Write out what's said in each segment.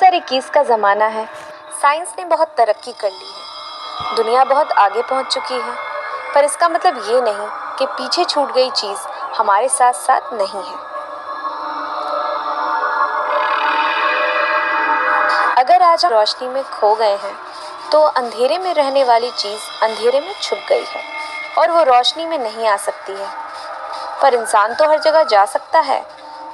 2021 का ज़माना है। साइंस ने बहुत तरक्की कर ली है, दुनिया बहुत आगे पहुंच चुकी है, पर इसका मतलब ये नहीं कि पीछे छूट गई चीज़ हमारे साथ साथ नहीं है। अगर आज हम रोशनी में खो गए हैं तो अंधेरे में रहने वाली चीज़ अंधेरे में छुप गई है और वो रोशनी में नहीं आ सकती है। पर इंसान तो हर जगह जा सकता है,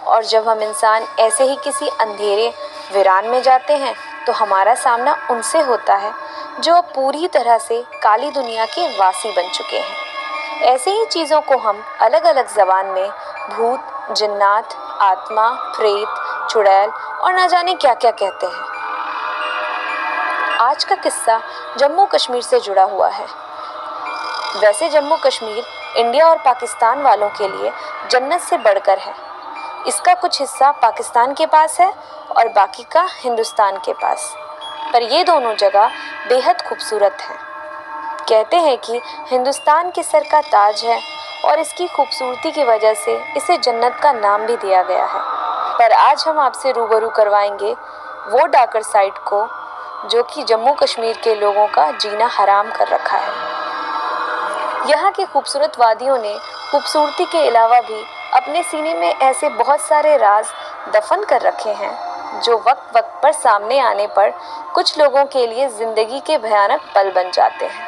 और जब हम इंसान ऐसे ही किसी अंधेरे वीरान में जाते हैं तो हमारा सामना उनसे होता है जो अब पूरी तरह से काली दुनिया के वासी बन चुके हैं। ऐसे ही चीज़ों को हम अलग अलग ज़बान में भूत, जिन्नात, आत्मा, प्रेत, चुड़ैल और न जाने क्या क्या कहते हैं। आज का किस्सा जम्मू कश्मीर से जुड़ा हुआ है। वैसे जम्मू कश्मीर इंडिया और पाकिस्तान वालों के लिए जन्नत से बढ़कर है। इसका कुछ हिस्सा पाकिस्तान के पास है और बाकी का हिंदुस्तान के पास, पर ये दोनों जगह बेहद खूबसूरत हैं। कहते हैं कि हिंदुस्तान के सर का ताज है और इसकी खूबसूरती की वजह से इसे जन्नत का नाम भी दिया गया है। पर आज हम आपसे रूबरू करवाएंगे वो डार्कर साइड को जो कि जम्मू कश्मीर के लोगों का जीना हराम कर रखा है। यहाँ की खूबसूरत वादियों ने खूबसूरती के अलावा भी अपने सीने में ऐसे बहुत सारे राज दफन कर रखे हैं जो वक्त वक्त पर सामने आने पर कुछ लोगों के लिए जिंदगी के भयानक पल बन जाते हैं।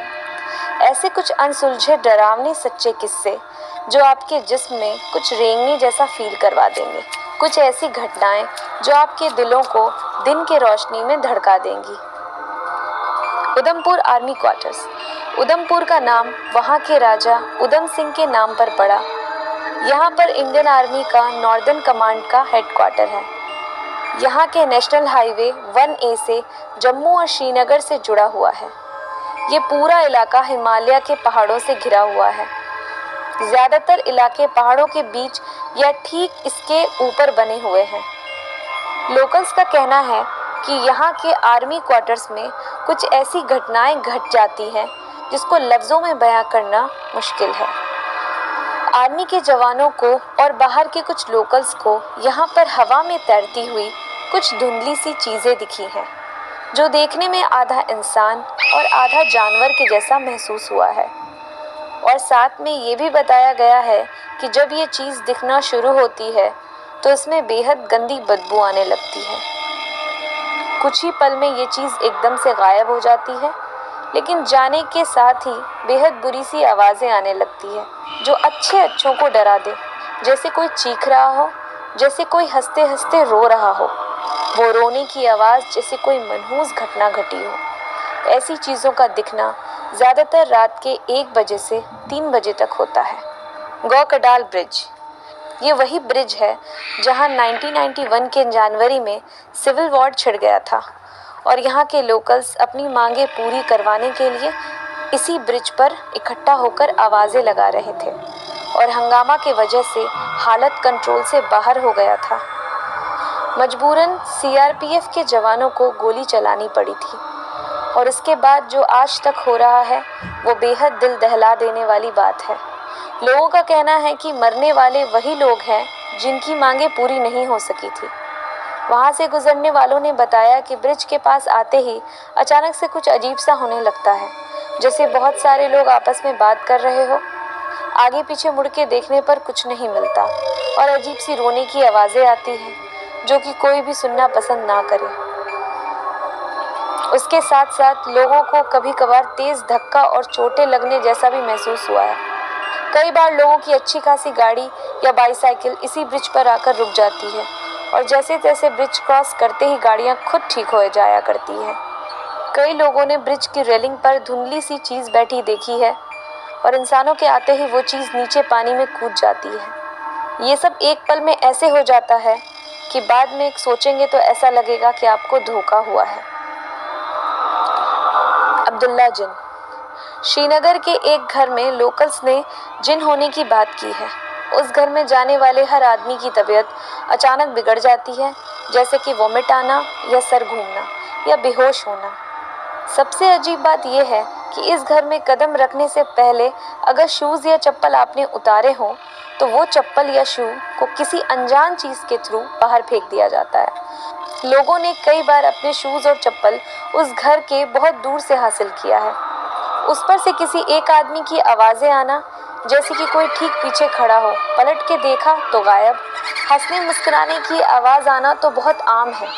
ऐसे कुछ अनसुलझे डरावने सच्चे किस्से जो आपके जिस्म में कुछ रेंगने जैसा फील करवा देंगे। कुछ ऐसी घटनाएं जो आपके दिलों को दिन के रोशनी में धड़का देंगी। Udhampur army quarters. उधमपुर का नाम वहाँ के राजा उधम सिंह के नाम पर पड़ा। यहाँ पर इंडियन आर्मी का नॉर्दर्न कमांड का हेडक्वार्टर है। यहाँ के नेशनल हाईवे 1A से जम्मू और श्रीनगर से जुड़ा हुआ है। ये पूरा इलाका हिमालय के पहाड़ों से घिरा हुआ है। ज़्यादातर इलाके पहाड़ों के बीच या ठीक इसके ऊपर बने हुए हैं। लोकल्स का कहना है कि यहाँ के आर्मी क्वार्टर्स में कुछ ऐसी घटनाएं घट जाती हैं जिसको लफ्ज़ों में बयां करना मुश्किल है। आर्मी के जवानों को और बाहर के कुछ लोकल्स को यहाँ पर हवा में तैरती हुई कुछ धुंधली सी चीज़ें दिखी हैं जो देखने में आधा इंसान और आधा जानवर के जैसा महसूस हुआ है। और साथ में ये भी बताया गया है कि जब ये चीज़ दिखना शुरू होती है तो इसमें बेहद गंदी बदबू आने लगती है। कुछ ही पल में ये चीज़ एकदम से गायब हो जाती है, लेकिन जाने के साथ ही बेहद बुरी सी आवाज़ें आने लगती है जो अच्छों को डरा दे। जैसे कोई चीख रहा हो, जैसे कोई हंसते हंसते रो रहा हो। वो रोने की आवाज़ जैसे कोई मनहूस घटना घटी हो। ऐसी चीज़ों का दिखना ज़्यादातर रात के 1 बजे से 3 बजे तक होता है। गौकडाल ब्रिज। ये वही ब्रिज है जहां 1991 के जनवरी में सिविल वॉर छिड़ गया था और यहाँ के लोकल्स अपनी मांगें पूरी करवाने के लिए इसी ब्रिज पर इकट्ठा होकर आवाज़ें लगा रहे थे और हंगामा की वजह से हालत कंट्रोल से बाहर हो गया था। मजबूरन सीआरपीएफ के जवानों को गोली चलानी पड़ी थी और इसके बाद जो आज तक हो रहा है वो बेहद दिल दहला देने वाली बात है। लोगों का कहना है कि मरने वाले वही लोग हैं जिनकी मांगें पूरी नहीं हो सकी थी। वहाँ से गुजरने वालों ने बताया कि ब्रिज के पास आते ही अचानक से कुछ अजीब सा होने लगता है, जैसे बहुत सारे लोग आपस में बात कर रहे हो। आगे पीछे मुड़ के देखने पर कुछ नहीं मिलता और अजीब सी रोने की आवाज़ें आती हैं जो कि कोई भी सुनना पसंद ना करे। उसके साथ साथ लोगों को कभी कभार तेज़ धक्का और चोटें लगने जैसा भी महसूस हुआ है। कई बार लोगों की अच्छी खासी गाड़ी या बाईसाइकिल इसी ब्रिज पर आकर रुक जाती है और जैसे तैसे ब्रिज क्रॉस करते ही गाड़ियां खुद ठीक हो जाया करती हैं। कई लोगों ने ब्रिज की रेलिंग पर धुंधली सी चीज़ बैठी देखी है और इंसानों के आते ही वो चीज़ नीचे पानी में कूद जाती है। ये सब एक पल में ऐसे हो जाता है कि बाद में सोचेंगे तो ऐसा लगेगा कि आपको धोखा हुआ है। अब्दुल्ला जिन। श्रीनगर के एक घर में लोकल्स ने जिन होने की बात की है। उस घर में जाने वाले हर आदमी की तबीयत अचानक बिगड़ जाती है, जैसे कि वोमिट आना या सर घूमना या बेहोश होना। सबसे अजीब बात यह है कि इस घर में कदम रखने से पहले अगर शूज़ या चप्पल आपने उतारे हों तो वो चप्पल या शू को किसी अनजान चीज़ के थ्रू बाहर फेंक दिया जाता है। लोगों ने कई बार अपने शूज़ और चप्पल उस घर के बहुत दूर से हासिल किया है। उस पर से किसी एक आदमी की आवाज़ें आना, जैसे कि कोई ठीक पीछे खड़ा हो, पलट के देखा तो गायब। हंसने मुस्कुराने की आवाज़ आना तो बहुत आम है।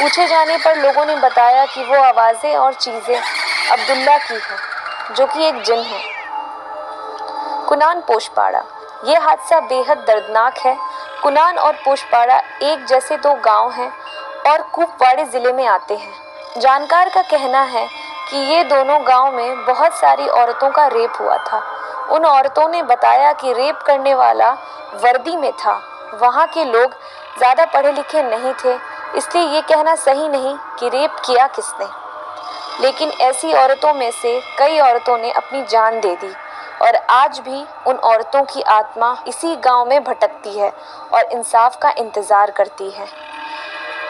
पूछे जाने पर लोगों ने बताया कि वो आवाज़ें और चीज़ें अब्दुल्ला की हैं, जो कि एक जिन है। कुनान पोशपाड़ा, ये हादसा बेहद दर्दनाक है। कुनान और पोशपाड़ा एक जैसे दो गांव हैं और कुपवाड़ी ज़िले में आते हैं। जानकार का कहना है कि ये दोनों गांव में बहुत सारी औरतों का रेप हुआ था। उन औरतों ने बताया कि रेप करने वाला वर्दी में था। वहाँ के लोग ज़्यादा पढ़े लिखे नहीं थे, इसलिए ये कहना सही नहीं कि रेप किया किसने। लेकिन ऐसी औरतों में से कई औरतों ने अपनी जान दे दी और आज भी उन औरतों की आत्मा इसी गांव में भटकती है और इंसाफ का इंतज़ार करती है।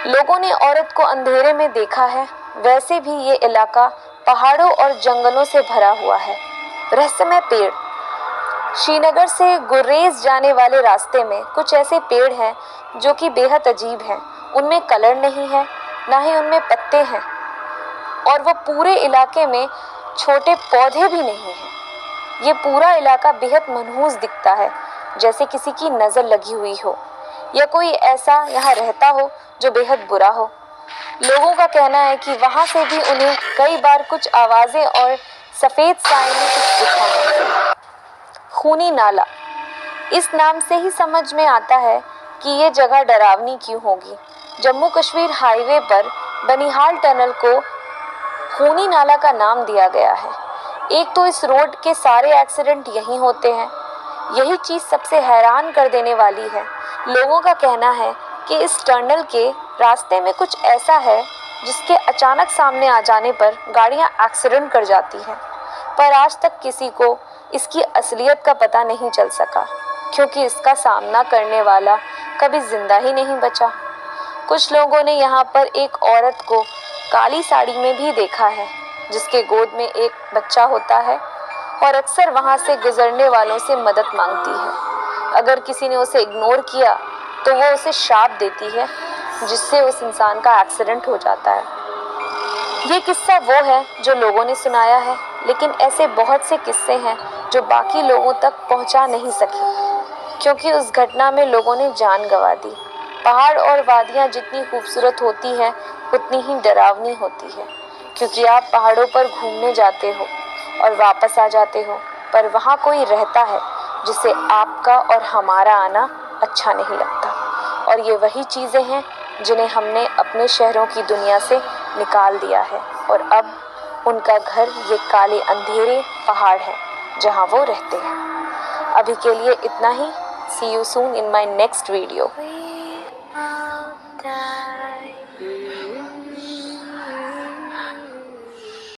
लोगों ने औरत को अंधेरे में देखा है। वैसे भी ये इलाका पहाड़ों और जंगलों से भरा हुआ है। रहस्यमय पेड़, श्रीनगर से गुर्रेज जाने वाले रास्ते में कुछ ऐसे पेड़ हैं जो कि बेहद अजीब हैं। उनमें कलर नहीं है, ना ही उनमें पत्ते हैं, और वो पूरे इलाके में छोटे पौधे भी नहीं हैं। ये पूरा इलाका बेहद मनहूस दिखता है, जैसे किसी की नज़र लगी हुई हो या कोई ऐसा यहाँ रहता हो जो बेहद बुरा हो। लोगों का कहना है कि वहाँ से भी उन्हें कई बार कुछ आवाज़ें और सफ़ेद साए में कुछ दिखा है। खूनी नाला, इस नाम से ही समझ में आता है कि ये जगह डरावनी क्यों होगी। जम्मू कश्मीर हाईवे पर बनिहाल टनल को खूनी नाला का नाम दिया गया है। एक तो इस रोड के सारे एक्सीडेंट यहीं होते हैं। यही चीज़ सबसे हैरान कर देने वाली है। लोगों का कहना है कि इस टनल के रास्ते में कुछ ऐसा है जिसके अचानक सामने आ जाने पर गाड़ियां एक्सीडेंट कर जाती हैं, पर आज तक किसी को इसकी असलियत का पता नहीं चल सका, क्योंकि इसका सामना करने वाला कभी जिंदा ही नहीं बचा। कुछ लोगों ने यहाँ पर एक औरत को काली साड़ी में भी देखा है, जिसके गोद में एक बच्चा होता है और अक्सर वहाँ से गुजरने वालों से मदद मांगती है। अगर किसी ने उसे इग्नोर किया तो वो उसे श्राप देती है, जिससे उस इंसान का एक्सीडेंट हो जाता है। ये किस्सा वो है जो लोगों ने सुनाया है, लेकिन ऐसे बहुत से किस्से हैं जो बाकी लोगों तक पहुंचा नहीं सके, क्योंकि उस घटना में लोगों ने जान गंवा दी। पहाड़ और वादियाँ जितनी खूबसूरत होती हैं उतनी ही डरावनी होती है, क्योंकि आप पहाड़ों पर घूमने जाते हो और वापस आ जाते हो, पर वहाँ कोई रहता है जिसे आपका और हमारा आना अच्छा नहीं लगता। और ये वही चीज़ें हैं जिन्हें हमने अपने शहरों की दुनिया से निकाल दिया है, और अब उनका घर ये काले अंधेरे पहाड़ है जहाँ वो रहते हैं। अभी के लिए इतना ही। See you soon in my next video.